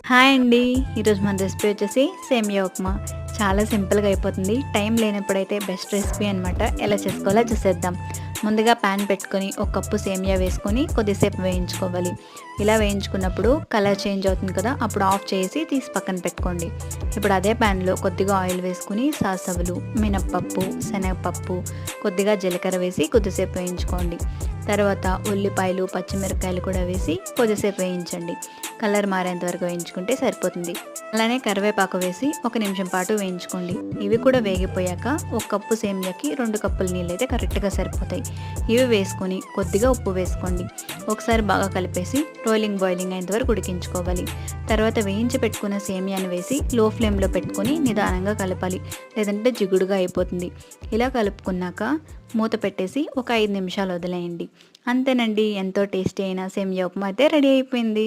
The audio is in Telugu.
హాయ్ అండి. ఈరోజు మన రెసిపీ వచ్చేసి సేమియా ఉప్మా. చాలా సింపుల్‌గా అయిపోతుంది. టైం లేనప్పుడైతే బెస్ట్ రెసిపీ అనమాట. ఎలా చేసుకోవాలో చూసేద్దాం. ముందుగా పాన్ పెట్టుకొని ఒక కప్పు సేమియా వేసుకొని కొద్దిసేపు వేయించుకోవాలి. ఇలా వేయించుకున్నప్పుడు కలర్ చేంజ్ అవుతుంది కదా! అప్పుడు ఆఫ్ చేసి తీసి పక్కన పెట్టుకోండి. ఇప్పుడు అదే పాన్‌లో కొద్దిగా ఆయిల్ వేసుకొని సాసవులు, మినప్పప్పు, శనగపప్పు, కొద్దిగా జీలకర్ర వేసి కొద్దిసేపు వేయించుకోండి. తర్వాత ఉల్లిపాయలు, పచ్చిమిరపకాయలు కూడా వేసి కొద్దిసేపు వేయించండి. కలర్ మారేంత వరకు వేయించుకుంటే సరిపోతుంది. అలానే కరివేపాకు వేసి 1 నిమిషం పాటు వేయించుకోండి. ఇవి కూడా వేగిపోయాక ఒక కప్పు సేమియాకి 2 కప్పుల నీళ్ళైతే కరెక్ట్‌గా సరిపోతాయి. ఇవి వేసుకొని కొద్దిగా ఉప్పు వేసుకోండి. ఒకసారి బాగా కలిపేసి బాయిలింగ్ అయ్యేంత వరకు ఉడికించుకోవాలి. తర్వాత వేయించి పెట్టుకున్న సేమియాని వేసి లో ఫ్లేమ్‌లో పెట్టుకొని నిదానంగా కలపాలి. లేదంటే జిగుడుగా అయిపోతుంది. ఇలా కలుపుకున్నాక మూత పెట్టేసి ఒక 5 నిమిషాలు వదిలేయండి. అంతేనండి, ఎంతో టేస్టీ అయిన సేమియా ఉప్మా అయితే రెడీ అయిపోయింది.